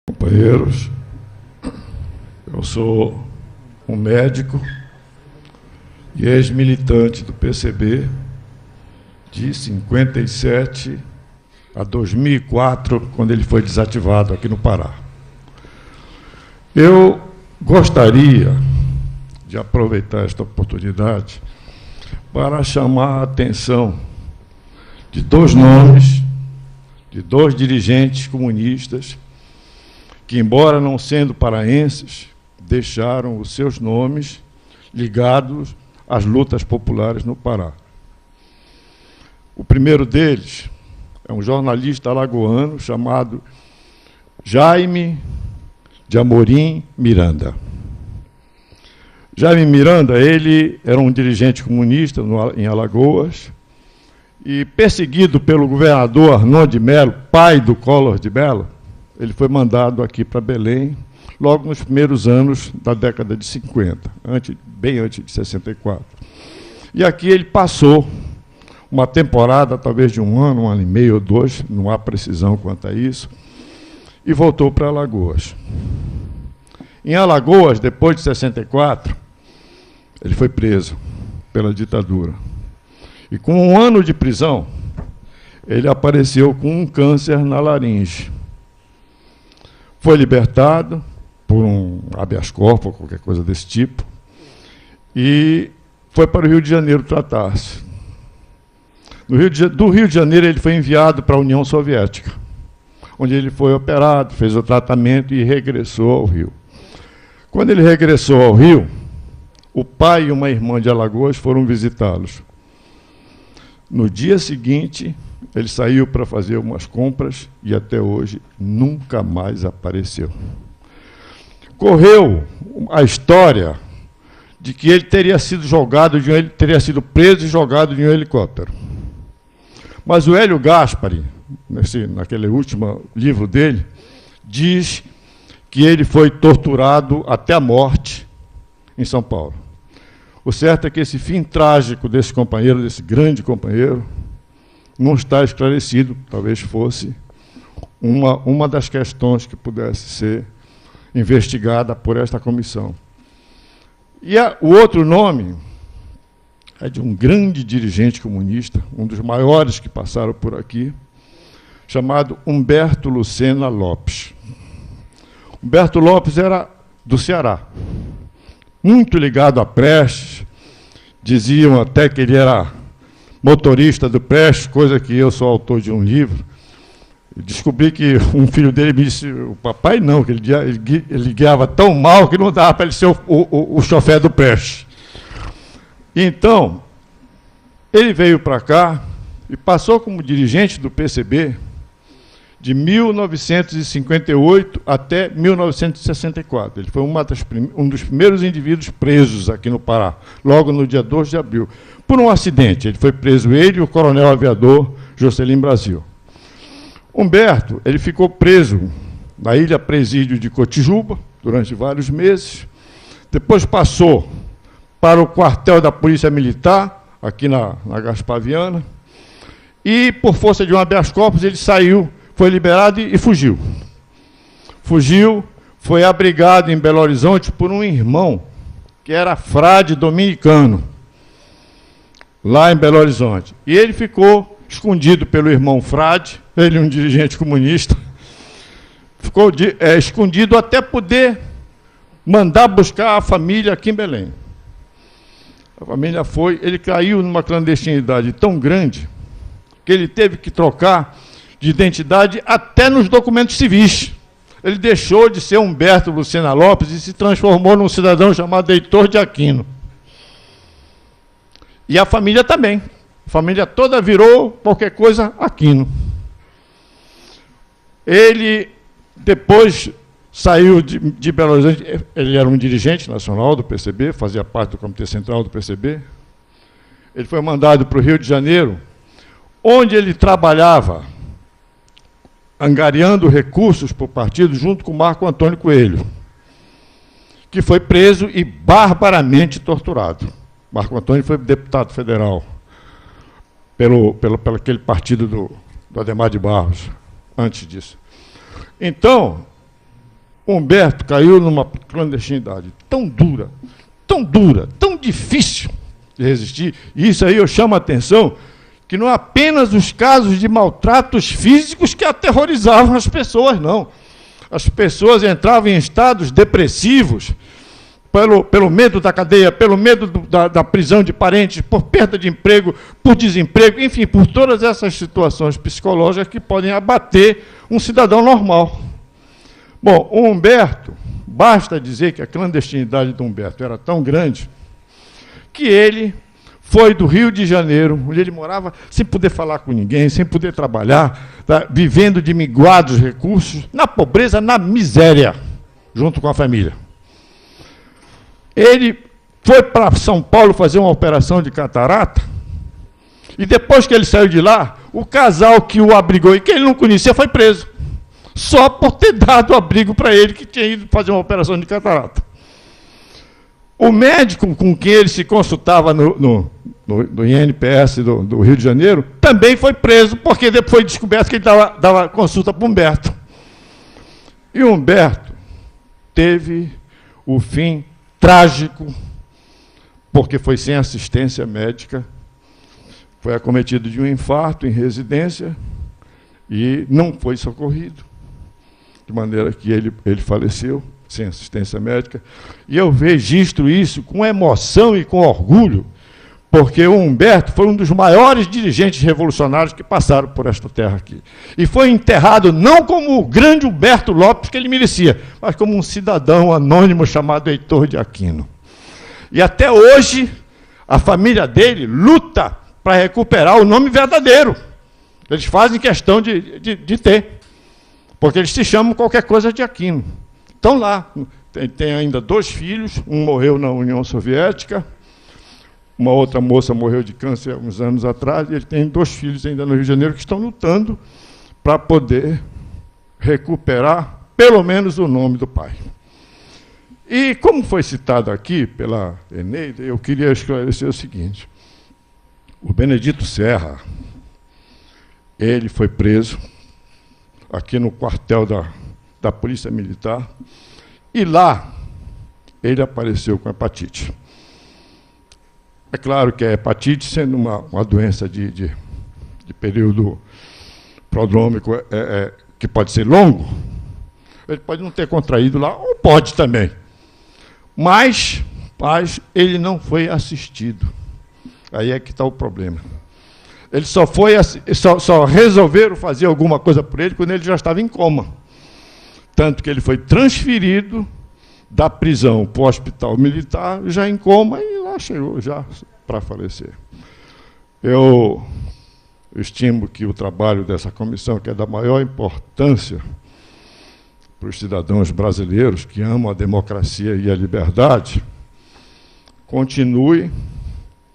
Companheiros, eu sou um médico e ex-militante do PCB de 57 a 2004, quando ele foi desativado aqui no Pará. Eu gostaria de aproveitar esta oportunidade para chamar a atenção de dois nomes, de dois dirigentes comunistas que, embora não sendo paraenses, deixaram os seus nomes ligados às lutas populares no Pará. O primeiro deles é um jornalista alagoano chamado Jaime de Amorim Miranda. Jaime Miranda, ele era um dirigente comunista em Alagoas e, perseguido pelo governador Arnon de Melo, pai do Collor de Mello, ele foi mandado aqui para Belém, logo nos primeiros anos da década de 50, bem antes de 64. E aqui ele passou uma temporada, talvez de um ano e meio ou dois, não há precisão quanto a isso, e voltou para Alagoas. Em Alagoas, depois de 64, ele foi preso pela ditadura. E com um ano de prisão, ele apareceu com um câncer na laringe. Foi libertado por um habeas corpus, qualquer coisa desse tipo, e foi para o Rio de Janeiro tratar-se. Do Rio de Janeiro, ele foi enviado para a União Soviética, onde ele foi operado, fez o tratamento e regressou ao Rio. Quando ele regressou ao Rio, o pai e uma irmã de Alagoas foram visitá-los. No dia seguinte, ele saiu para fazer umas compras e até hoje nunca mais apareceu. Correu a história de que ele teria sido preso e jogado de um helicóptero. Mas o Hélio Gaspari, naquele último livro dele, diz que ele foi torturado até a morte em São Paulo. O certo é que esse fim trágico desse companheiro, desse grande companheiro, não está esclarecido, talvez fosse uma das questões que pudesse ser investigada por esta comissão. E o outro nome é de um grande dirigente comunista, um dos maiores que passaram por aqui, chamado Humberto Lucena Lopes. Humberto Lopes era do Ceará, muito ligado a Prestes, diziam até que ele era motorista do Prestes, coisa que eu sou autor de um livro. Descobri que um filho dele me disse, o papai não, que ele guiava tão mal que não dava para ele ser o chofer do Prestes. Então, ele veio para cá e passou como dirigente do PCB de 1958 até 1964. Ele foi um dos primeiros indivíduos presos aqui no Pará, logo no dia 2 de abril, por um acidente. Ele foi preso, ele e o coronel aviador Juscelino Brasil. Humberto, ele ficou preso na Ilha Presídio de Cotijuba durante vários meses, depois passou para o quartel da Polícia Militar, aqui na Gaspar Viana, e, por força de um habeas corpus, ele saiu, foi liberado e fugiu. Fugiu, foi abrigado em Belo Horizonte por um irmão, que era frade dominicano, lá em Belo Horizonte. E ele ficou escondido pelo irmão frade, ele um dirigente comunista, ficou escondido até poder mandar buscar a família aqui em Belém. A família foi, ele caiu numa clandestinidade tão grande que ele teve que trocar de identidade até nos documentos civis. Ele deixou de ser Humberto Lucena Lopes e se transformou num cidadão chamado Heitor de Aquino. E a família também. A família toda virou qualquer coisa Aquino. Ele, depois, saiu de Belo Horizonte. Ele era um dirigente nacional do PCB, fazia parte do Comitê Central do PCB. Ele foi mandado para o Rio de Janeiro, onde ele trabalhava angariando recursos para o partido, junto com Marco Antônio Coelho, que foi preso e barbaramente torturado. Marco Antônio foi deputado federal pelo aquele partido do Adhemar de Barros, antes disso. Então, Humberto caiu numa clandestinidade tão dura, tão difícil de resistir, e isso aí eu chamo a atenção, que não é apenas os casos de maltratos físicos que aterrorizavam as pessoas, não. As pessoas entravam em estados depressivos, pelo medo da cadeia, pelo medo da prisão de parentes, por perda de emprego, por desemprego, enfim, por todas essas situações psicológicas que podem abater um cidadão normal. Bom, o Humberto, basta dizer que a clandestinidade do Humberto era tão grande que ele foi do Rio de Janeiro, onde ele morava, sem poder falar com ninguém, sem poder trabalhar, tá, vivendo de minguados recursos, na pobreza, na miséria, junto com a família. Ele foi para São Paulo fazer uma operação de catarata, e depois que ele saiu de lá, o casal que o abrigou e que ele não conhecia foi preso, só por ter dado abrigo para ele, que tinha ido fazer uma operação de catarata. O médico com quem ele se consultava no INPS do Rio de Janeiro também foi preso, porque depois foi descoberto que ele dava consulta para Humberto. E Humberto teve o fim trágico, porque foi sem assistência médica, foi acometido de um infarto em residência e não foi socorrido, de maneira que ele faleceu sem assistência médica. E eu registro isso com emoção e com orgulho, porque o Humberto foi um dos maiores dirigentes revolucionários que passaram por esta terra aqui. E foi enterrado não como o grande Humberto Lopes que ele merecia, mas como um cidadão anônimo chamado Heitor de Aquino. E até hoje, a família dele luta para recuperar o nome verdadeiro. Eles fazem questão de ter, porque eles se chamam qualquer coisa de Aquino. Estão lá, tem ainda 2 filhos, um morreu na União Soviética, uma outra moça morreu de câncer há uns anos atrás, e ele tem 2 filhos ainda no Rio de Janeiro que estão lutando para poder recuperar, pelo menos, o nome do pai. E, como foi citado aqui pela Eneida, eu queria esclarecer o seguinte. O Benedito Serra, ele foi preso aqui no quartel da Polícia Militar, e lá ele apareceu com hepatite. É claro que a hepatite, sendo uma doença de período prodrômico que pode ser longo, ele pode não ter contraído lá, ou pode também. Mas ele não foi assistido. Aí é que está o problema. Ele só resolveram fazer alguma coisa por ele quando ele já estava em coma. Tanto que ele foi transferido da prisão para o hospital militar, já em coma, e lá chegou já para falecer. Eu estimo que o trabalho dessa comissão, que é da maior importância para os cidadãos brasileiros que amam a democracia e a liberdade, continue,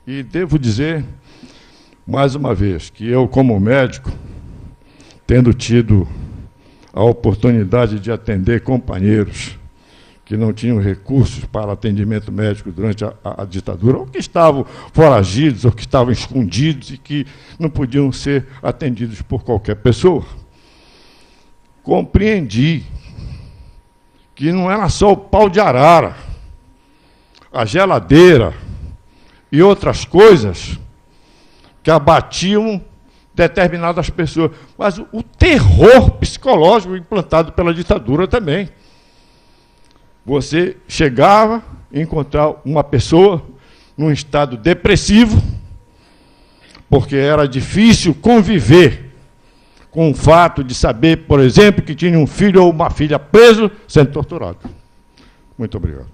e devo dizer, mais uma vez, que eu, como médico, tendo tido a oportunidade de atender companheiros que não tinham recursos para atendimento médico durante a ditadura, ou que estavam foragidos, ou que estavam escondidos e que não podiam ser atendidos por qualquer pessoa, compreendi que não era só o pau de arara, a geladeira e outras coisas que abatiam determinadas pessoas, mas o terror psicológico implantado pela ditadura também. Você chegava a encontrar uma pessoa num estado depressivo, porque era difícil conviver com o fato de saber, por exemplo, que tinha um filho ou uma filha preso sendo torturado. Muito obrigado.